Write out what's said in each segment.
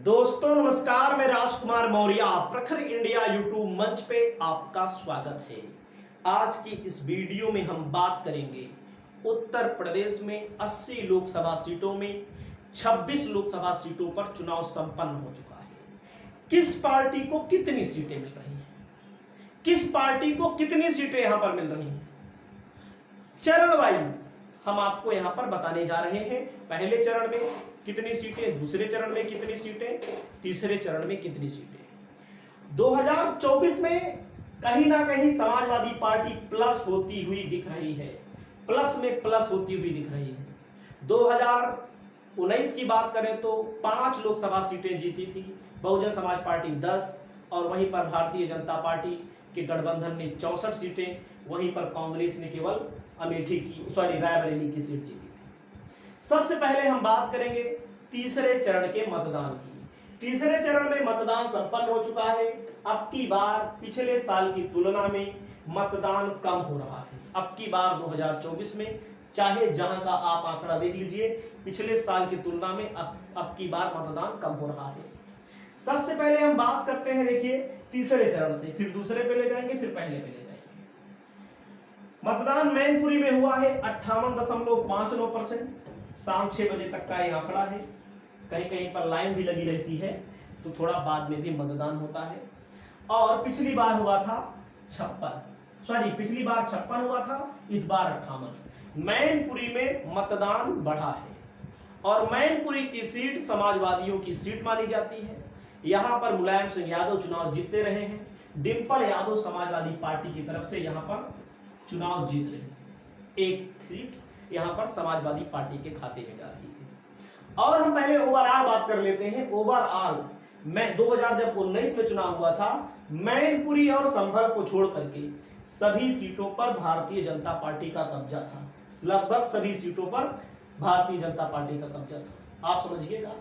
दोस्तों नमस्कार, मैं राजकुमार मौर्य प्रखर इंडिया यूट्यूब मंच पे आपका स्वागत है। आज की इस वीडियो में हम बात करेंगे उत्तर प्रदेश में 80 लोकसभा सीटों में 26 लोकसभा सीटों पर चुनाव संपन्न हो चुका है। किस पार्टी को कितनी सीटें मिल रही हैं, किस पार्टी को कितनी सीटें यहां पर मिल रही हैं, चरण वाइज हम आपको यहां पर बताने जा रहे हैं। पहले चरण में कितनी सीटें, दूसरे चरण में कितनी सीटें, तीसरे चरण में कितनी सीटें। 2024 में कहीं ना कहीं समाजवादी पार्टी प्लस होती हुई दिख रही है, प्लस में प्लस होती हुई दिख रही है। 2019 की बात करें तो 5 लोकसभा सीटें जीती थी बहुजन समाज पार्टी 10, और वहीं पर भारतीय जनता पार्टी के गठबंधन ने 64 सीटें, वहीं पर कांग्रेस ने केवल रायबरेली की सीट जीती थी। सबसे पहले हम बात करेंगे तीसरे चरण के मतदान की। तीसरे चरण में मतदान संपन्न हो चुका है। अब की बार पिछले साल की तुलना में मतदान कम हो रहा है। अब की बार 2024 में चाहे जहां का आप आंकड़ा देख लीजिए, पिछले साल की तुलना में अब की बार मतदान कम हो रहा है। सबसे पहले हम बात करते हैं, देखिए तीसरे चरण से, फिर दूसरे पे ले जाएंगे, फिर पहले पे ले जाएंगे। मतदान मैनपुरी में हुआ है 58.59%। शाम 6 बजे तक का ये आंकड़ा है। कहीं कहीं पर लाइन भी लगी रहती है तो थोड़ा बाद में भी मतदान होता है। और पिछली बार हुआ था 56, पिछली बार 56 हुआ था, इस बार 58। मैनपुरी में मतदान बढ़ा है और मैनपुरी की सीट समाजवादियों की सीट मानी जाती है। यहां पर मुलायम सिंह यादव चुनाव जीतते रहे हैं। डिंपल यादव समाजवादी पार्टी की तरफ से यहां पर चुनाव जीत रहे हैं। एक सीट यहां पर समाजवादी पार्टी के खाते में जा रही है। और हम पहले ओवरऑल बात कर लेते हैं। ओवरऑल मैं 2019 में चुनाव हुआ था, मैनपुरी और संभल को छोड़ करके सभी सीटों पर भारतीय जनता पार्टी का कब्जा था। लगभग सभी सीटों पर भारतीय जनता पार्टी का कब्जा था, आप समझिएगा।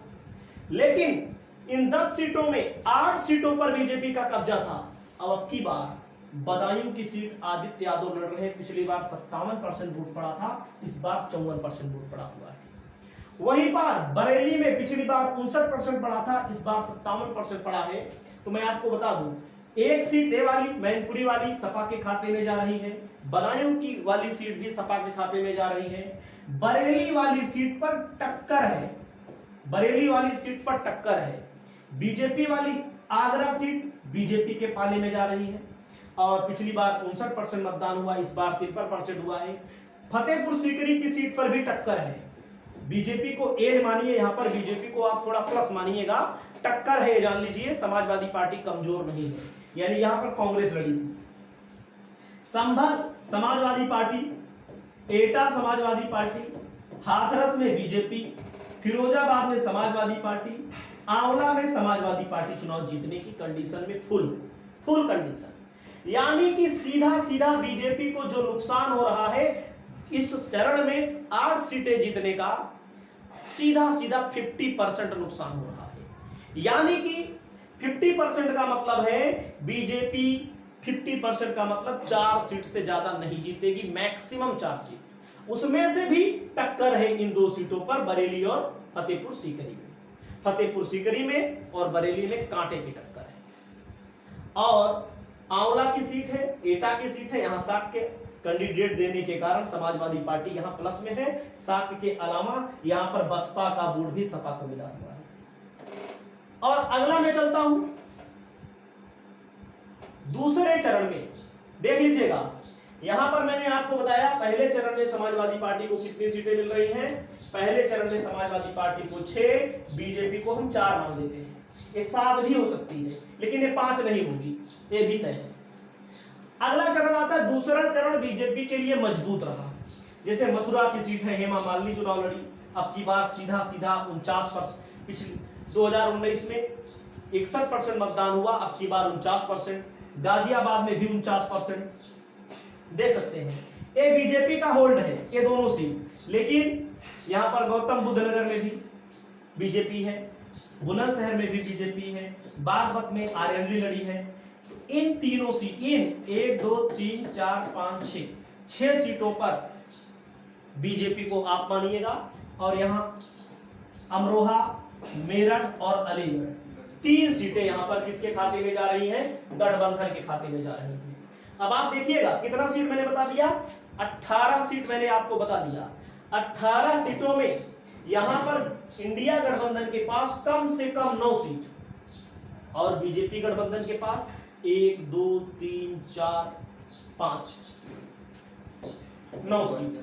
लेकिन इन 10 सीटों में 8 सीटों पर बीजेपी का कब्जा था। अब की बार बदायूं की सीट आदित्य यादव लड़ रहे हैं। पिछली बार 57% वोट पड़ा था, इस बार 54% वोट पड़ा हुआ है। वहीं पर बरेली में पिछली बार 59% पड़ा था, इस बार 57% पड़ा है। तो मैं आपको बता दूं, एक सीट ए वाली मैनपुरी वाली सपा के खाते में जा रही है, बदायूं की वाली सीट भी सपा के खाते में जा रही है। बरेली वाली सीट पर टक्कर है, बरेली वाली सीट पर टक्कर है। बीजेपी वाली आगरा सीट बीजेपी के पाले में जा रही है और पिछली बार 59% मतदान हुआ, इस बार 53% हुआ है। फतेहपुर सीकरी की सीट पर भी टक्कर है। बीजेपी को एज मानिए, यहां पर बीजेपी को आप थोड़ा प्लस मानिएगा। टक्कर है, जान लीजिए, समाजवादी पार्टी कमजोर नहीं है, यानी यहां पर कांग्रेस लड़ी थी। संभल समाजवादी पार्टी, एटा समाजवादी पार्टी, हाथरस में बीजेपी, फिरोजाबाद में समाजवादी पार्टी, आंवला में समाजवादी पार्टी चुनाव जीतने की कंडीशन में फुल कंडीशन, यानी कि सीधा सीधा बीजेपी को जो नुकसान हो रहा है इस चरण में 8 सीटें जीतने का, सीधा सीधा 50% नुकसान हो रहा है। यानी कि 50% का मतलब है बीजेपी 50% का मतलब 4 सीट से ज्यादा नहीं जीतेगी, मैक्सिमम 4 सीट। उसमें से भी टक्कर है इन 2 सीटों पर, बरेली और फतेहपुर सीकरी में। फतेहपुर सीकरी में और बरेली में कांटे की टक्कर है। और आंवला की सीट है, एटा की सीट है, यहां साक के कैंडिडेट देने के कारण समाजवादी पार्टी यहां प्लस में है। साक के अलावा यहां पर बसपा का वोट भी सपा को मिला हुआ है। और अगला मैं चलता हूं दूसरे चरण में, देख लीजिएगा। यहां पर मैंने आपको बताया पहले चरण में समाजवादी पार्टी को कितनी सीटें मिल रही हैं। पहले चरण में समाजवादी पार्टी को 6, बीजेपी को हम 4 मान लेते हैं। ये 7 भी हो सकती है, लेकिन ये 5 नहीं होगी, ये भी तय है। अगला चरण आता है, दूसरा चरण बीजेपी के लिए मजबूत रहा। जैसे मथुरा की सीट है, हेमा मालिनी चुनाव लड़ी, अब की बार सीधा 49%। पिछले 2019 में 61% मतदान हुआ, अब की बार 49%। गाजियाबाद में भी 49%। देख सकते हैं ये बीजेपी का होल्ड है, ये दोनों सीट। लेकिन यहां पर गौतम बुद्ध नगर में भी बीजेपी है, बुलंदशहर में भी बीजेपी है, बागपत में आरएलडी लड़ी है। इन तीनों सीट, इन 1 2 3 4 5 6 सीटों पर बीजेपी को आप मानिएगा। और यहां अमरोहा, मेरठ और अलीगढ़, 3 सीटें यहां पर किसके खाते में जा रही हैं? गठबंधन के खाते में जा रही हैं। अब आप देखिएगा कितना सीट मैंने बता दिया, 18 सीट मैंने आपको बता दिया। 18 सीटों में यहां पर इंडिया गठबंधन के पास कम से कम 9 सीट और बीजेपी गठबंधन के पास 1 2 3 4 5 9 सीट,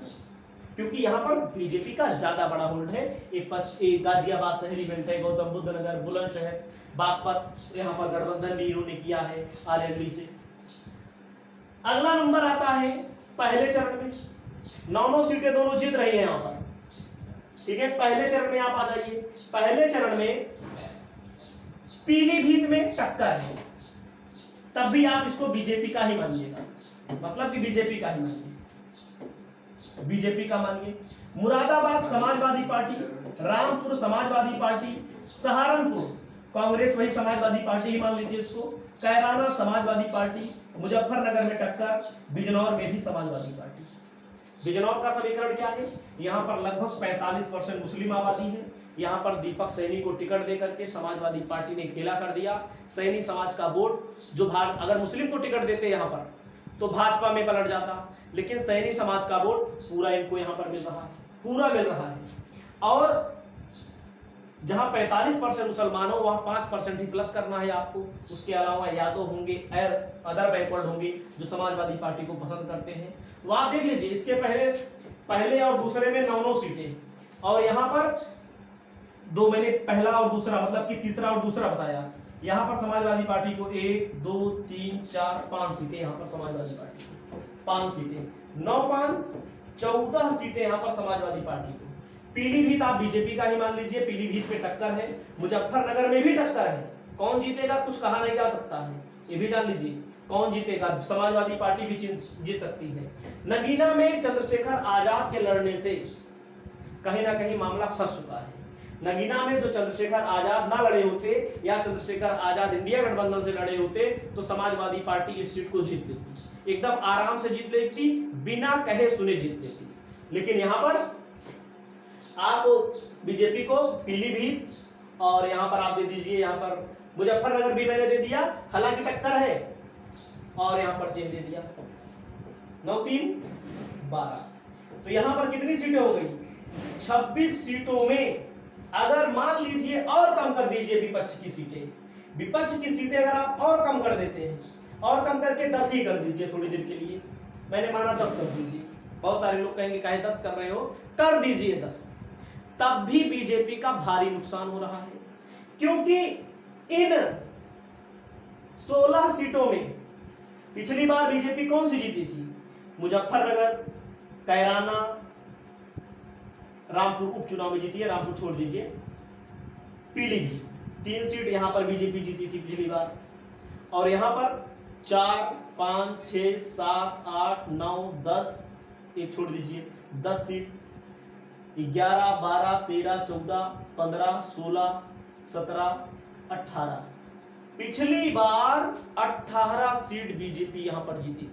क्योंकि यहां पर बीजेपी का ज्यादा बड़ा होल्ड है। एक गाजियाबाद शहरी बेल्ट है, गौतम बुद्ध नगर, बुलंदशहर, बागपत, यहां पर गठबंधन भी इन्होंने किया है आरएलडी से। अगला नंबर आता है पहले चरण में, 9 सीटें दोनों जीत रही हैं यहां पर, ठीक है। पहले चरण में आप आ जाइए। पहले चरण में पीलीभीत में टक्कर है, तब भी आप इसको बीजेपी का ही मानिएगा, मतलब कि बीजेपी का ही मानिए, बीजेपी का मानिए। मुरादाबाद समाजवादी पार्टी, रामपुर समाजवादी पार्टी, सहारनपुर कांग्रेस वही समाजवादी पार्टी ही मान लीजिए इसको, कैराना समाजवादी पार्टी, मुजफ्फरनगर में टक्कर, बिजनौर में भी समाजवादी पार्टी। बिजनौर का समीकरण क्या है? यहाँ पर लगभग 45% मुस्लिम आबादी है। यहाँ पर दीपक सैनी को टिकट देकर के समाजवादी पार्टी ने खेला कर दिया। सैनी समाज का वोट जो अगर मुस्लिम को टिकट देते यहाँ पर तो भाजपा में पलट जाता, लेकिन सैनी समाज का वोट पूरा इनको यहाँ पर मिल रहा है, पूरा मिल रहा है। और जहां 45% मुसलमान हो वहां 5% ही प्लस करना है आपको। उसके अलावा यादव होंगे, अदर बैकवर्ड होंगे जो समाजवादी पार्टी को पसंद करते हैं। तो आप देख लीजिए इसके पहले और दूसरे में 9 सीटें, और यहाँ पर दो मैंने पहला और दूसरा मतलब कि तीसरा और दूसरा बताया। यहाँ पर समाजवादी पार्टी को 1 2 3 4 5 सीटें, यहाँ पर समाजवादी पार्टी को 5 सीटें, 9 5 14 सीटें यहाँ पर समाजवादी पार्टी को। पीलीभीत आप बीजेपी का ही मान लीजिए, पीलीभीत पे टक्कर है। मुजफ्फरनगर में भी टक्कर है, कौन जीतेगा कुछ कहा नहीं जा सकता है, ये भी जान लीजिए कौन जीतेगा, समाजवादी पार्टी भी जीत सकती है। नगीना में चंद्रशेखर आजाद के लड़ने से कहीं ना कहीं मामला फंस चुका है। नगीना में जो चंद्रशेखर आजाद ना लड़े होते या चंद्रशेखर आजाद इंडिया गठबंधन से लड़े होते तो समाजवादी पार्टी इस सीट को जीत लेती, एकदम आराम से जीत लेती, बिना कहे सुने जीत लेती। लेकिन यहाँ पर आप बीजेपी को पीलीभीत और यहाँ पर आप दे दीजिए, यहाँ पर मुजफ्फरनगर भी मैंने दे दिया, हालांकि टक्कर है, और यहाँ पर चेंज दे दिया 9 3 12। तो यहाँ पर कितनी सीटें हो गई? 26 सीटों में अगर मान लीजिए और कम कर दीजिए विपक्ष की सीटें, विपक्ष की सीटें अगर आप और कम कर देते हैं, और कम करके 10 ही कर दीजिए थोड़ी देर के लिए, मैंने माना 10 कर दीजिए। बहुत सारे लोग कहेंगे काहे 10 कर रहे हो, कर दीजिए 10, तब भी बीजेपी का भारी नुकसान हो रहा है। क्योंकि इन 16 सीटों में पिछली बार बीजेपी कौन सी जीती थी? मुजफ्फरनगर, कैराना, रामपुर उपचुनाव में जीती है, रामपुर छोड़ दीजिए, पीलीभीत 3 सीट यहां पर बीजेपी जीती थी पिछली बार। और यहां पर 4 5 6 7 8 9 10, एक छोड़ दीजिए 10 सीट, 11 12 13 14 15 16 17 18। पिछली बार 18 सीट बीजेपी यहां पर जीती थी,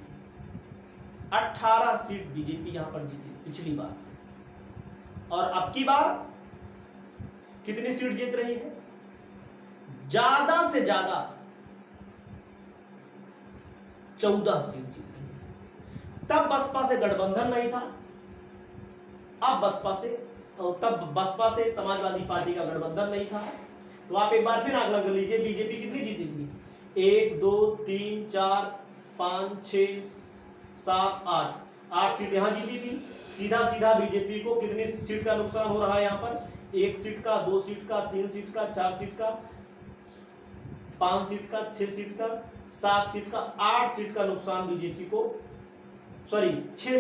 18 सीट बीजेपी यहां पर जीती पिछली बार। और अब की बार कितनी सीट जीत रही है? ज्यादा से ज्यादा 14 सीट जीत रही है। तब बसपा से गठबंधन नहीं था, अब बसपा से समाजवादी पार्टी का गठबंधन नहीं था। तो आप एक बार फिर आकलन कर लीजिए, बीजेपी कितनी जीती थी? 1 2 3 4 5 6 7 8 सीट यहां जीती थी। सीधा सीधा बीजेपी को कितनी सीट का नुकसान हो रहा है यहाँ पर? 1 सीट का, 2 सीट का, 3 सीट का, 4 सीट का, 5 सीट का, 6 सीट का, 7 सीट का, 8 सीट का नुकसान बीजेपी को, सॉरी 6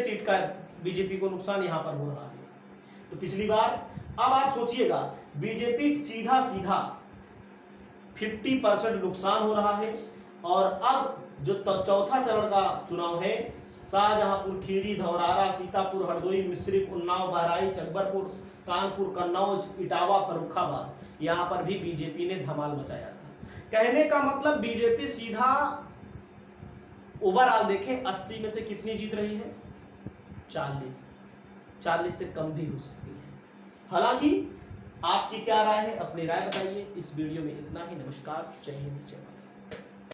सीट का बीजेपी को नुकसान यहां पर हो रहा है। तो पिछली बार, अब आप सोचिएगा बीजेपी सीधा सीधा 50% नुकसान हो रहा है। और अब जो चौथा चरण का चुनाव है, शाहजहांपुर, खीरी, धौरारा, सीतापुर, हरदोई, मिश्रिख, उन्नाव, बहराइच, अकबरपुर, कानपुर, कन्नौज, इटावा, फर्रुखाबाद, यहां पर भी बीजेपी ने धमाल मचाया था। कहने का मतलब बीजेपी सीधा ओवरऑल देखें 80 में से कितनी जीत रही है? 40 से कम भी हो सकती है। हालांकि आपकी क्या राय है, अपनी राय बताइए। इस वीडियो में इतना ही। नमस्कार, जय हिंद, जय भारत।